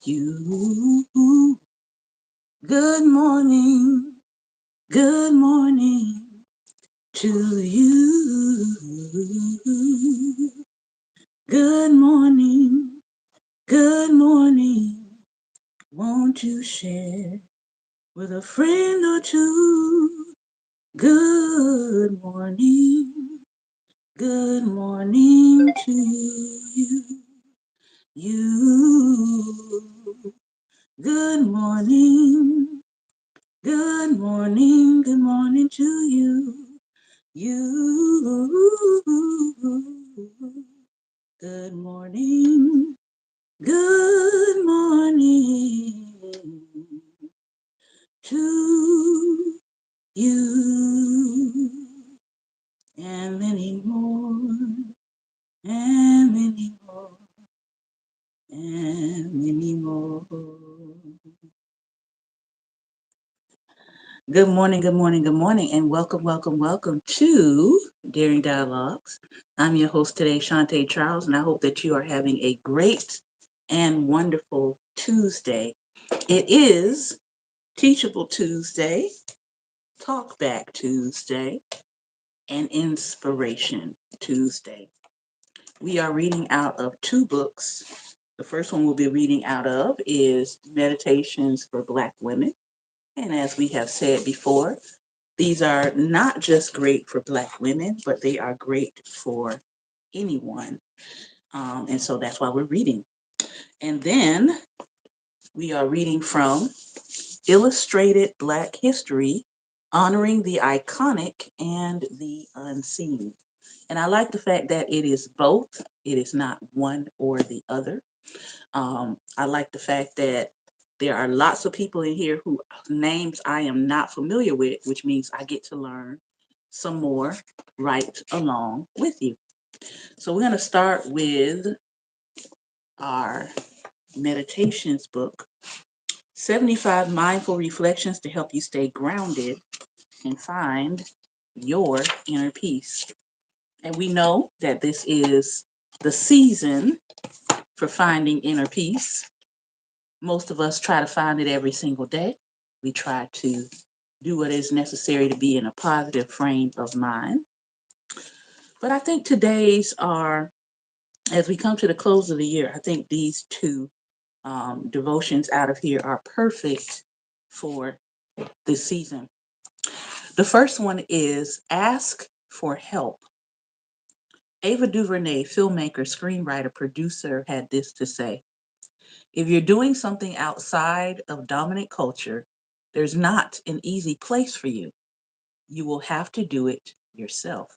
you. Good morning, good morning to you. Good morning, good morning. Won't you share with a friend or two? Good morning, good morning to you. You. Good morning, good morning to you. You. Good morning, good morning to you. And many more, and many more, and many more. Good morning, good morning, good morning, and welcome, welcome, welcome to Daring Dialogues. I'm your host today, Shantae Charles, and I hope that you are having a great and wonderful Tuesday. It is Teachable Tuesday, Talkback Tuesday, and Inspiration Tuesday. We are reading out of two books. The first one we'll be reading out of is Meditations for Black Women. And as we have said before, these are not just great for Black women, but they are great for anyone. And so that's why we're reading. And then we are reading from Illustrated Black History, Honoring the Iconic and the Unseen. And I like the fact that it is both. It is not one or the other. I like the fact that there are lots of people in here whose names I am not familiar with, which means I get to learn some more right along with you. So we're going to start with our meditations book, 75 Mindful Reflections to help you stay grounded and find your inner peace. And we know that this is the season for finding inner peace. Most of us try to find it every single day. We try to do what is necessary to be in a positive frame of mind. But I think today's are, as we come to the close of the year, I think these two devotions out of here are perfect for this season. The first one is Ask for Help. Ava DuVernay, filmmaker, screenwriter, producer, had this to say: if you're doing something outside of dominant culture, there's not an easy place for you. You will have to do it yourself.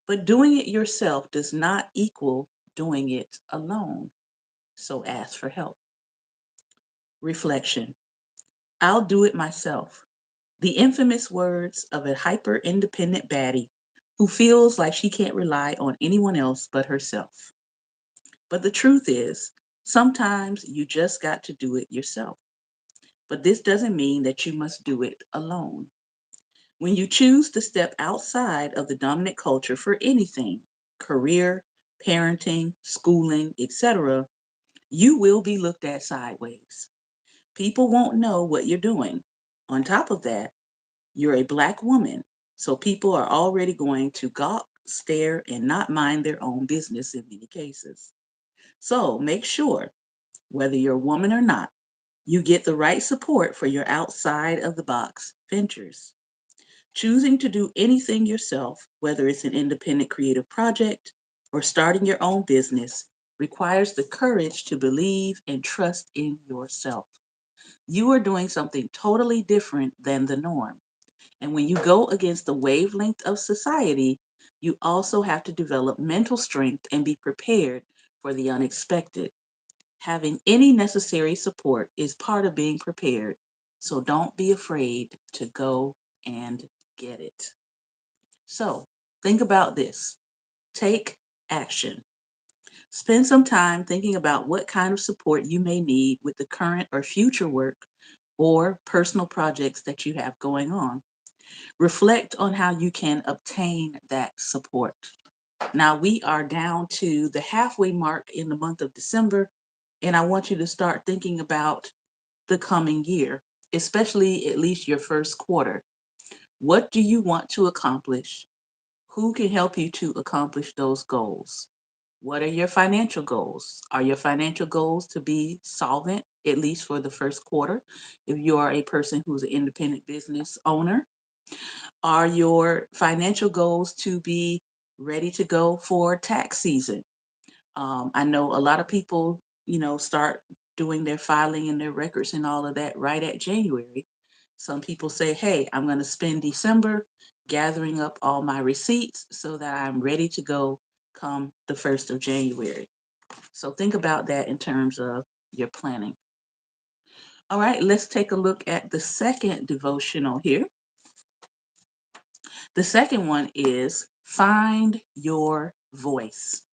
But doing it yourself does not equal doing it alone. So ask for help. Reflection. I'll do it myself. The infamous words of a hyper independent baddie who feels like she can't rely on anyone else but herself. But the truth is, sometimes you just got to do it yourself. But this doesn't mean that you must do it alone. When you choose to step outside of the dominant culture for anything, career, parenting, schooling, etc., you will be looked at sideways. People won't know what you're doing. On top of that, you're a Black woman, so people are already going to gawk, stare, and not mind their own business in many cases. So make sure, whether you're a woman or not, you get the right support for your outside of the box ventures. Choosing to do anything yourself, whether it's an independent creative project or starting your own business, requires the courage to believe and trust in yourself. You are doing something totally different than the norm. And when you go against the wavelength of society, you also have to develop mental strength and be prepared for the unexpected. Having any necessary support is part of being prepared, so don't be afraid to go and get it. So think about this. Take action. Spend some time thinking about what kind of support you may need with the current or future work or personal projects that you have going on. Reflect on how you can obtain that support. Now we are down to the halfway mark in the month of December, And I want you to start thinking about the coming year, especially at least your first quarter. What do you want to accomplish? Who can help you to accomplish those goals? What are your financial goals? Are your financial goals to be solvent, at least for the first quarter? If you are a person who's an independent business owner, are your financial goals to be ready to go for tax season? I know a lot of people, start doing their filing and their records and all of that right at January. Some people say, hey, I'm going to spend December gathering up all my receipts so that I'm ready to go come the 1st of January. So think about that in terms of your planning. All right, let's take a look at the second devotional here. The second one is find your voice.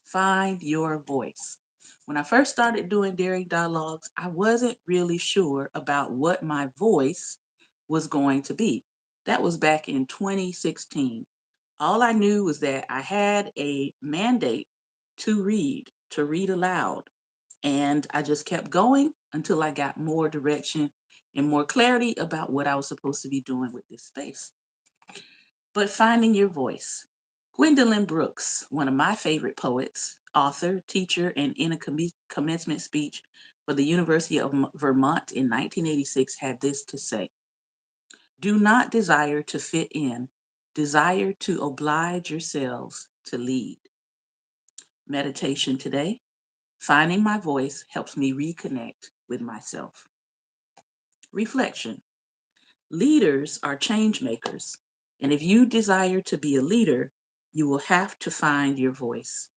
Find your voice. When I first started doing Daring Dialogues, I wasn't really sure about what my voice was going to be. That was back in 2016. All I knew was that I had a mandate to read aloud. And I just kept going until I got more direction and more clarity about what I was supposed to be doing with this space. But finding your voice. Gwendolyn Brooks, one of my favorite poets, author, teacher, and in a commencement speech for the University of Vermont in 1986, had this to say: do not desire to fit in, desire to oblige yourselves to lead. Meditation today. Finding my voice helps me reconnect with myself. Reflection. Leaders are change makers. And if you desire to be a leader, you will have to find your voice.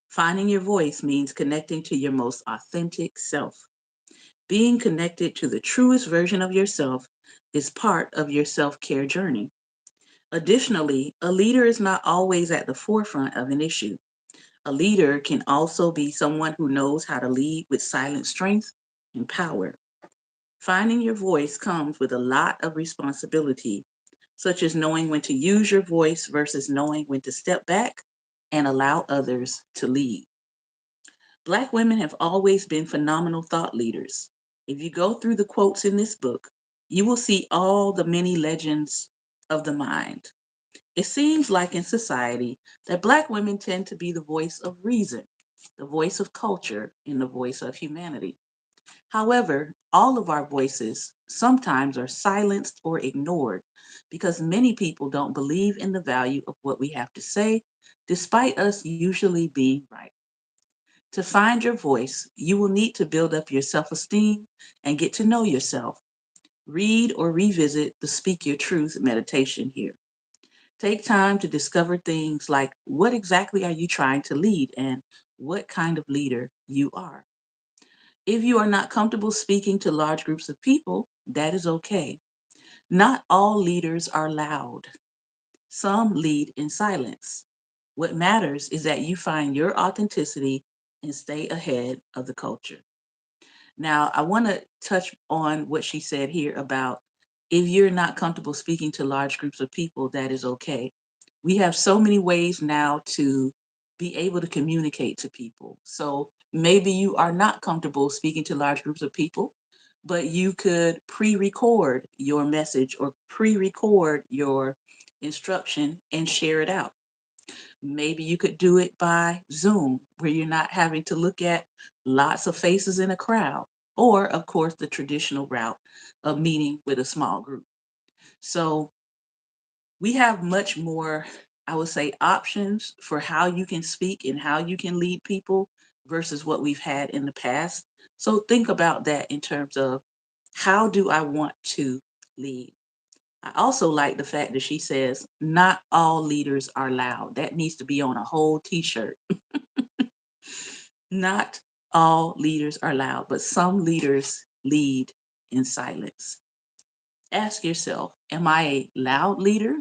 Finding your voice means connecting to your most authentic self. Being connected to the truest version of yourself is part of your self-care journey. Additionally, a leader is not always at the forefront of an issue. A leader can also be someone who knows how to lead with silent strength and power. Finding your voice comes with a lot of responsibility, such as knowing when to use your voice versus knowing when to step back and allow others to lead. Black women have always been phenomenal thought leaders. If you go through the quotes in this book, you will see all the many legends of the mind. It seems like in society that Black women tend to be the voice of reason, the voice of culture, and the voice of humanity. However, all of our voices sometimes are silenced or ignored because many people don't believe in the value of what we have to say, despite us usually being right. To find your voice, you will need to build up your self esteem and get to know yourself. Read or revisit the Speak Your Truth meditation here. Take time to discover things like what exactly are you trying to lead and what kind of leader you are. If you are not comfortable speaking to large groups of people, that is okay. Not all leaders are loud. Some lead in silence. What matters is that you find your authenticity and stay ahead of the culture. Now, I want to touch on what she said here about if you're not comfortable speaking to large groups of people, that is okay. We have so many ways now to be able to communicate to people. So maybe you are not comfortable speaking to large groups of people, but you could pre-record your message or pre-record your instruction and share it out. Maybe you could do it by Zoom, where you're not having to look at lots of faces in a crowd, or, of course, the traditional route of meeting with a small group. So we have much more, I would say, options for how you can speak and how you can lead people versus what we've had in the past. So think about that in terms of how do I want to lead? I also like the fact that she says, not all leaders are loud. That needs to be on a whole t-shirt. Not all leaders are loud, but some leaders lead in silence. Ask yourself, am I a loud leader?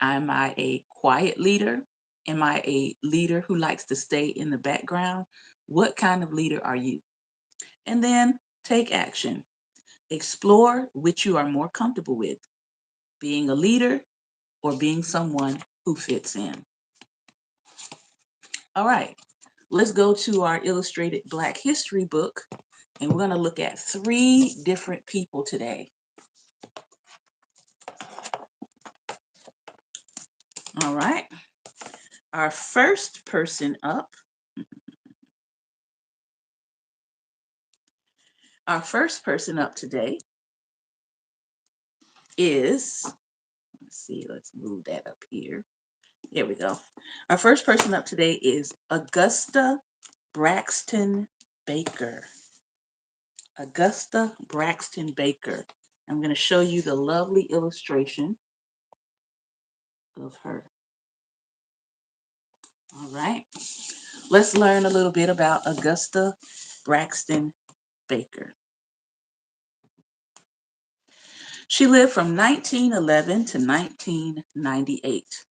Am I a quiet leader? Am I a leader who likes to stay in the background? What kind of leader are you? And then take action. Explore which you are more comfortable with, being a leader or being someone who fits in. All right, let's go to our illustrated Black History book, and we're going to look at three different people today. All right. Our first person up today is, let's move that up here. There we go. Our first person up today is Augusta Braxton Baker. Augusta Braxton Baker. I'm going to show you the lovely illustration of her. All right. Let's learn a little bit about Augusta Braxton Baker. She lived from 1911 to 1998.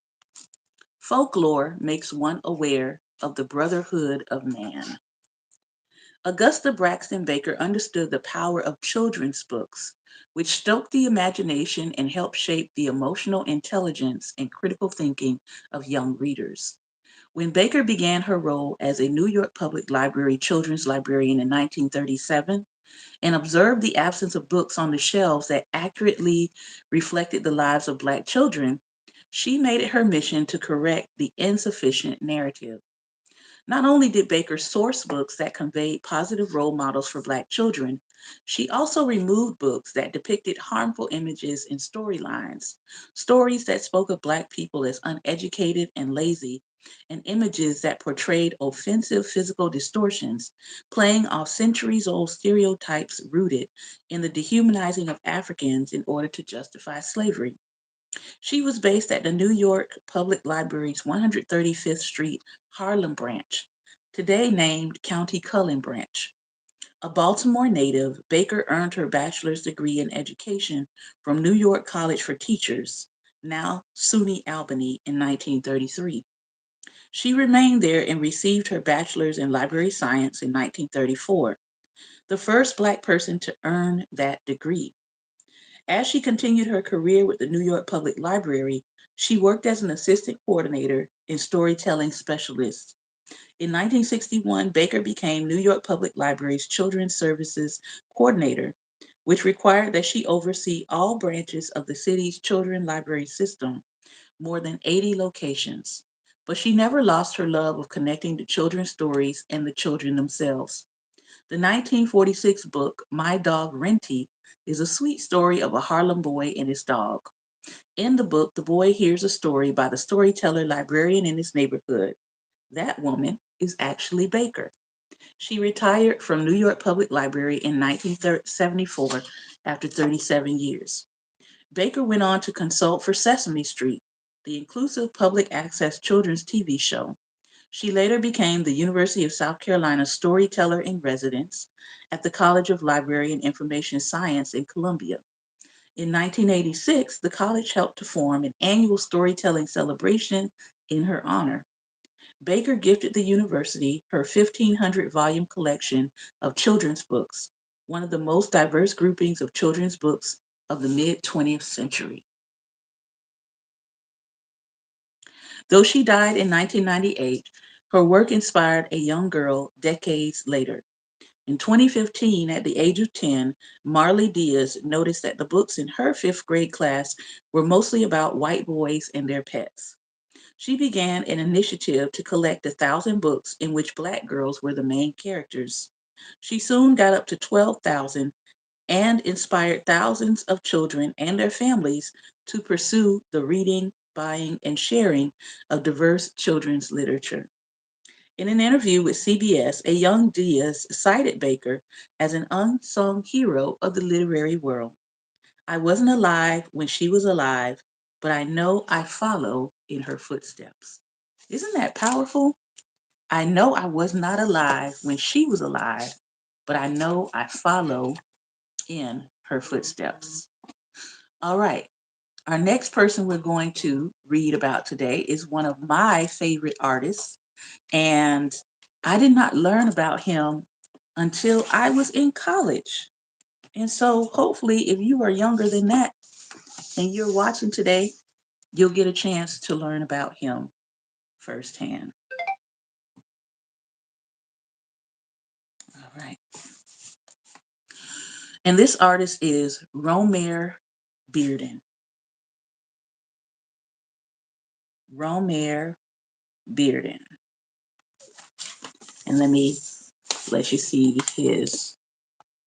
Folklore makes one aware of the brotherhood of man. Augusta Braxton Baker understood the power of children's books, which stoked the imagination and helped shape the emotional intelligence and critical thinking of young readers. When Baker began her role as a New York Public Library children's librarian in 1937 and observed the absence of books on the shelves that accurately reflected the lives of Black children, she made it her mission to correct the insufficient narrative. Not only did Baker source books that conveyed positive role models for Black children, she also removed books that depicted harmful images and storylines, stories that spoke of Black people as uneducated and lazy, and images that portrayed offensive physical distortions, playing off centuries-old stereotypes rooted in the dehumanizing of Africans in order to justify slavery. She was based at the New York Public Library's 135th Street Harlem branch, today named County Cullen Branch. A Baltimore native, Baker earned her bachelor's degree in education from New York College for Teachers, now SUNY Albany, in 1933. She remained there and received her bachelor's in library science in 1934, the first Black person to earn that degree. As she continued her career with the New York Public Library, she worked as an assistant coordinator and storytelling specialist. In 1961, Baker became New York Public Library's Children's Services Coordinator, which required that she oversee all branches of the city's children's library system, more than 80 locations. But she never lost her love of connecting the children's stories and the children themselves. The 1946 book, My Dog Renty, is a sweet story of a Harlem boy and his dog. In the book, the boy hears a story by the storyteller librarian in his neighborhood. That woman is actually Baker. She retired from New York Public Library in 1974 after 37 years. Baker went on to consult for Sesame Street, the inclusive public access children's TV show. She later became the University of South Carolina storyteller in residence at the College of Library and Information Science in Columbia. In 1986, the college helped to form an annual storytelling celebration in her honor. Baker gifted the university her 1,500 volume collection of children's books, one of the most diverse groupings of children's books of the mid 20th century. Though she died in 1998, her work inspired a young girl decades later. In 2015, at the age of 10, Marley Diaz noticed that the books in her fifth grade class were mostly about white boys and their pets. She began an initiative to collect 1,000 books in which Black girls were the main characters. She soon got up to 12,000 and inspired thousands of children and their families to pursue the reading, buying, and sharing of diverse children's literature. In an interview with CBS, a young Diaz cited Baker as an unsung hero of the literary world. I wasn't alive when she was alive, but I know I follow in her footsteps. Isn't that powerful? I know I was not alive when she was alive, but I know I follow in her footsteps. All right. Our next person we're going to read about today is one of my favorite artists, and I did not learn about him until I was in college. And so hopefully if you are younger than that and you're watching today, you'll get a chance to learn about him firsthand. right. And this artist is Romare Bearden. Romare Bearden. And let me let you see the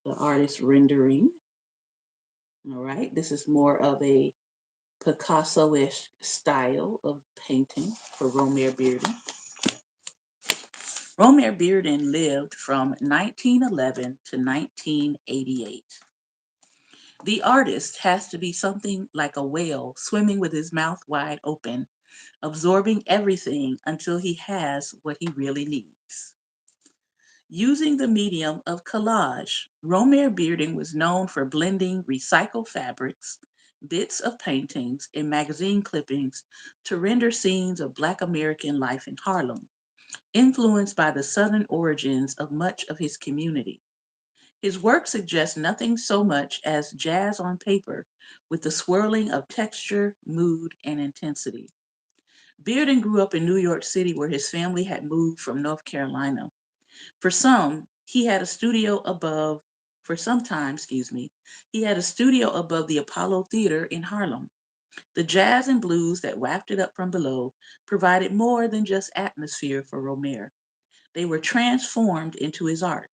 artist rendering. All right. This is more of a Picasso-ish style of painting for Romare Bearden. Romare Bearden lived from 1911 to 1988. The artist has to be something like a whale swimming with his mouth wide open, absorbing everything until he has what he really needs. Using the medium of collage, Romare Bearden was known for blending recycled fabrics, bits of paintings, and magazine clippings to render scenes of Black American life in Harlem, influenced by the Southern origins of much of his community. His work suggests nothing so much as jazz on paper, with the swirling of texture, mood, and intensity. Bearden grew up in New York City, where his family had moved from North Carolina. For some, he had a studio above, for some time, excuse me, he had a studio above the Apollo Theater in Harlem. The jazz and blues that wafted up from below provided more than just atmosphere for Romare. They were transformed into his art.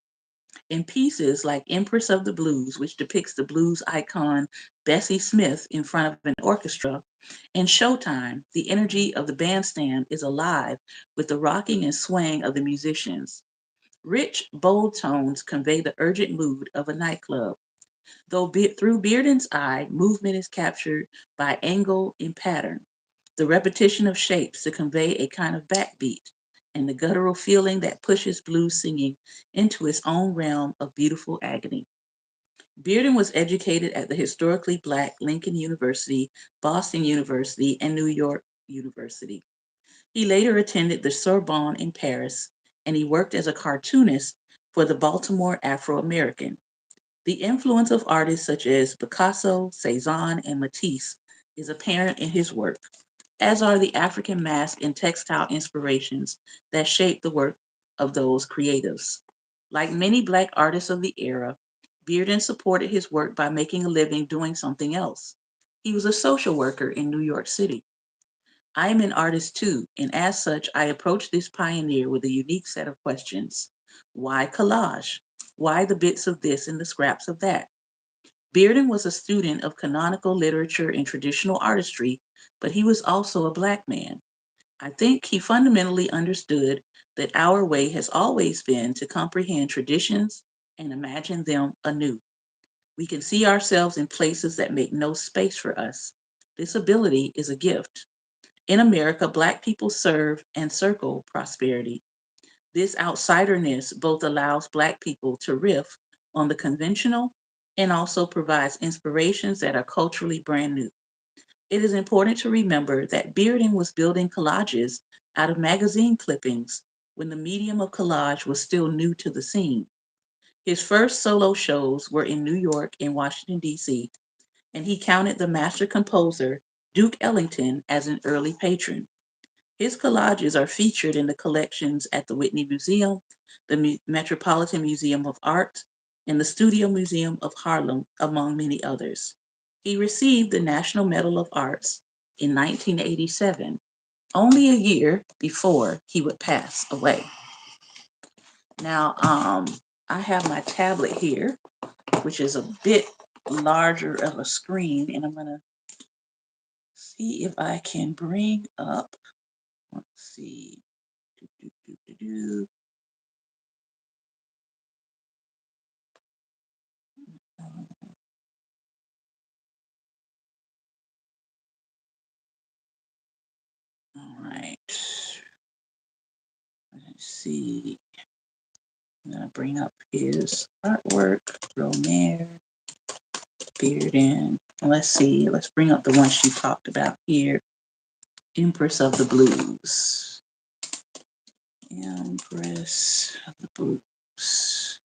In pieces like Empress of the Blues, which depicts the blues icon Bessie Smith in front of an orchestra, and Showtime, the energy of the bandstand is alive with the rocking and swaying of the musicians. Rich, bold tones convey the urgent mood of a nightclub. Though through Bearden's eye, movement is captured by angle and pattern, the repetition of shapes to convey a kind of backbeat, and the guttural feeling that pushes blues singing into its own realm of beautiful agony. Bearden was educated at the historically Black Lincoln University, Boston University, and New York University. He later attended the Sorbonne in Paris, and he worked as a cartoonist for the Baltimore Afro-American. The influence of artists such as Picasso, Cezanne, and Matisse is apparent in his work, as are the African mask and textile inspirations that shaped the work of those creatives. Like many Black artists of the era, Bearden supported his work by making a living doing something else. He was a social worker in New York City. I am an artist too, and as such, I approach this pioneer with a unique set of questions. Why collage? Why the bits of this and the scraps of that? Bearden was a student of canonical literature and traditional artistry, but he was also a Black man. I think he fundamentally understood that our way has always been to comprehend traditions and imagine them anew. We can see ourselves in places that make no space for us. This ability is a gift. In America, Black people serve and circle prosperity. This outsiderness both allows Black people to riff on the conventional and also provides inspirations that are culturally brand new. It is important to remember that Bearden was building collages out of magazine clippings when the medium of collage was still new to the scene. His first solo shows were in New York and Washington, D.C., and he counted the master composer Duke Ellington as an early patron. His collages are featured in the collections at the Whitney Museum, the Metropolitan Museum of Art, and the Studio Museum of Harlem, among many others. He received the National Medal of Arts in 1987, only a year before he would pass away. Now, I have my tablet here, which is a bit larger of a screen, and I'm going to see if I can bring up, let's see. Do, do, do, do. All right. Let's see. I'm going to bring up his artwork, Romare Bearden. Let's see. Let's bring up the one she talked about here, Empress of the Blues. Empress of the Blues.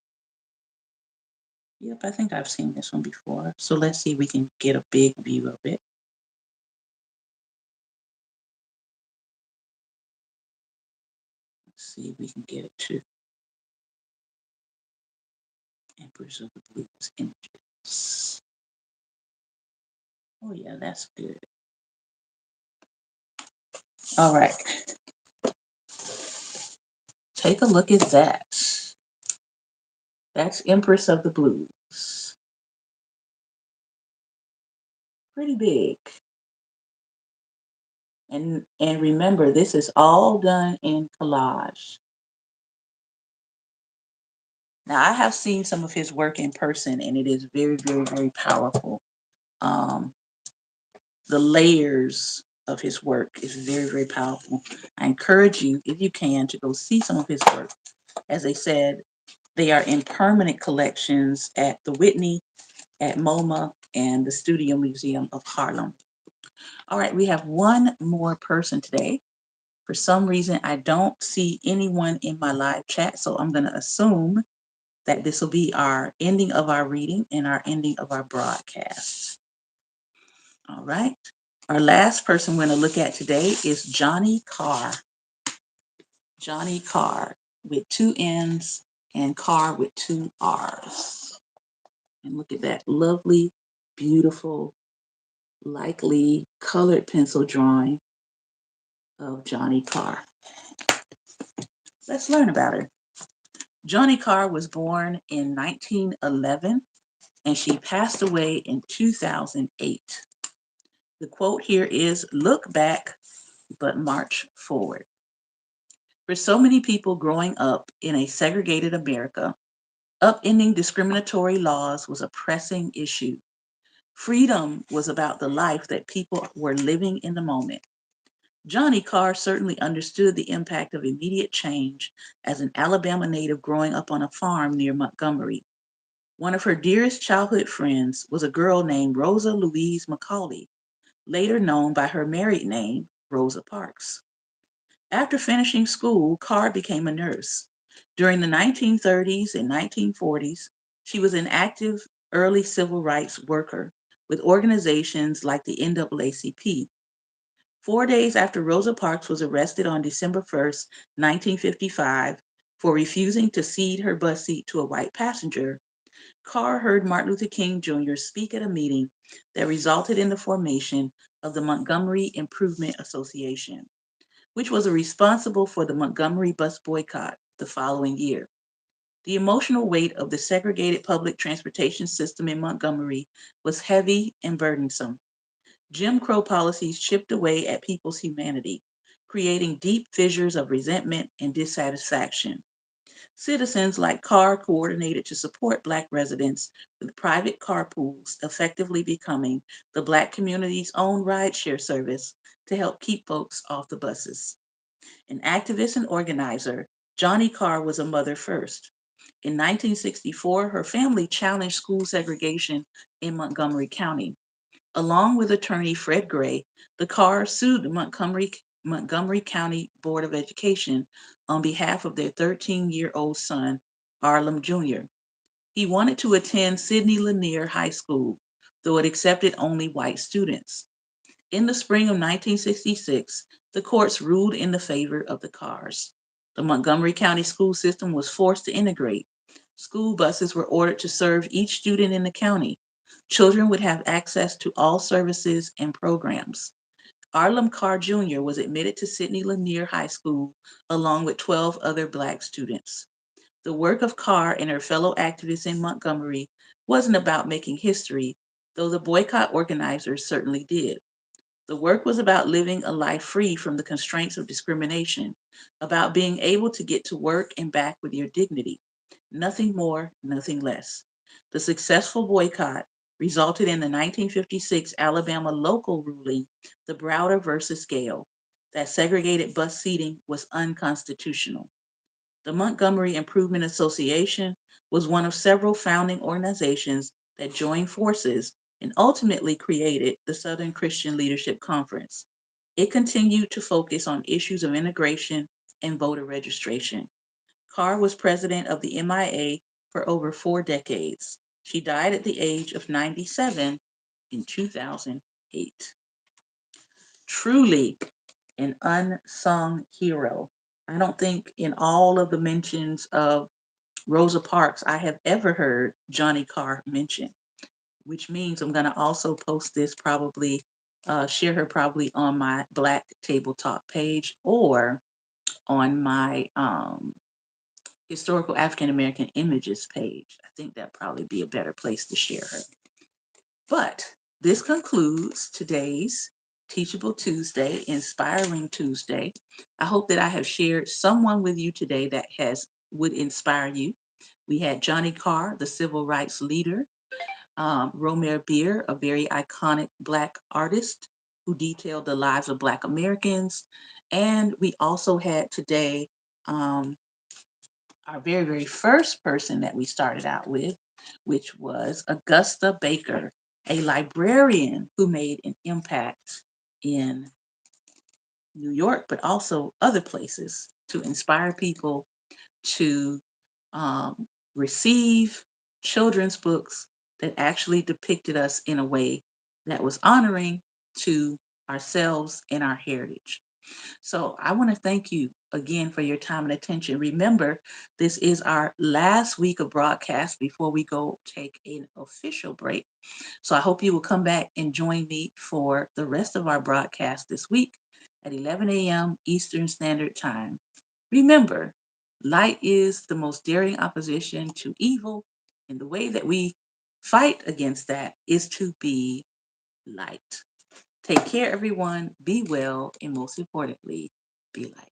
Yep, I think I've seen this one before. So let's see if we can get a big view of it. Let's see if we can get it too. Empress of the Blues images. Oh yeah, that's good. All right. Take a look at that. That's Empress of the Blues. Pretty big. And remember, this is all done in collage. Now, I have seen some of his work in person, and it is very, very, very powerful. Um, the layers of his work is very, very powerful. I encourage you, if you can, to go see some of his work. As I said, they are in permanent collections at the Whitney, at MoMA, and the Studio Museum of Harlem. All right, we have one more person today. For some reason, I don't see anyone in my live chat, so I'm going to assume that this will be our ending of our reading and our ending of our broadcast. All right. Our last person we're going to look at today is Johnny Carr. Johnny Carr with two N's and Carr with two R's. And look at that lovely, beautiful, likely colored pencil drawing of Johnny Carr. Let's learn about her. Johnny Carr was born in 1911 and she passed away in 2008. The quote here is, "Look back, but march forward." For so many people growing up in a segregated America, upending discriminatory laws was a pressing issue. Freedom was about the life that people were living in the moment. Johnny Carr certainly understood the impact of immediate change as an Alabama native growing up on a farm near Montgomery. One of her dearest childhood friends was a girl named Rosa Louise McCauley, later known by her married name, Rosa Parks. After finishing school, Carr became a nurse. During the 1930s and 1940s, she was an active early civil rights worker with organizations like the NAACP. 4 days after Rosa Parks was arrested on December 1st, 1955, for refusing to cede her bus seat to a white passenger, Carr heard Martin Luther King Jr. speak at a meeting that resulted in the formation of the Montgomery Improvement Association, which was responsible for the Montgomery bus boycott the following year. The emotional weight of the segregated public transportation system in Montgomery was heavy and burdensome. Jim Crow policies chipped away at people's humanity, creating deep fissures of resentment and dissatisfaction. Citizens like Carr coordinated to support Black residents with private carpools, effectively becoming the Black community's own rideshare service to help keep folks off the buses. An activist and organizer, Johnny Carr was a mother first. In 1964, her family challenged school segregation in Montgomery County. Along with attorney Fred Gray, the Carrs sued the Montgomery County Board of Education on behalf of their 13-year-old son, Arlem Jr. He wanted to attend Sidney Lanier High School, though it accepted only white students. In the spring of 1966, the courts ruled in the favor of the Carrs. The Montgomery County school system was forced to integrate. School buses were ordered to serve each student in the county. Children would have access to all services and programs. Arlem Carr Jr. was admitted to Sidney Lanier High School along with 12 other Black students. The work of Carr and her fellow activists in Montgomery wasn't about making history, though the boycott organizers certainly did. The work was about living a life free from the constraints of discrimination, about being able to get to work and back with your dignity. Nothing more, nothing less. The successful boycott resulted in the 1956 Alabama local ruling, the Browder versus Gale, that segregated bus seating was unconstitutional. The Montgomery Improvement Association was one of several founding organizations that joined forces and ultimately created the Southern Christian Leadership Conference. It continued to focus on issues of integration and voter registration. Carr was president of the MIA for over 4 decades. She died at the age of 97 in 2008. Truly an unsung hero. I don't think in all of the mentions of Rosa Parks I have ever heard Johnny Carr mention, which means I'm going to also post this probably, share her probably on my Black Table Talk page or on my Historical African American Images page. I think that'd probably be a better place to share her. But this concludes today's Teachable Tuesday, Inspiring Tuesday. I hope that I have shared someone with you today that would inspire you. We had Johnny Carr, the civil rights leader, Romare Beer, a very iconic Black artist who detailed the lives of Black Americans. And we also had today our very, very first person that we started out with, which was Augusta Baker, a librarian who made an impact in New York, but also other places to inspire people to um, receive children's books that actually depicted us in a way that was honoring to ourselves and our heritage. So I want to thank you again for your time and attention. Remember, this is our last week of broadcast before we go take an official break. So I hope you will come back and join me for the rest of our broadcast this week at 11 a.m. Eastern Standard Time. Remember, light is the most daring opposition to evil, and the way that we fight against that is to be light. Take care, everyone. Be well, and most importantly, be light.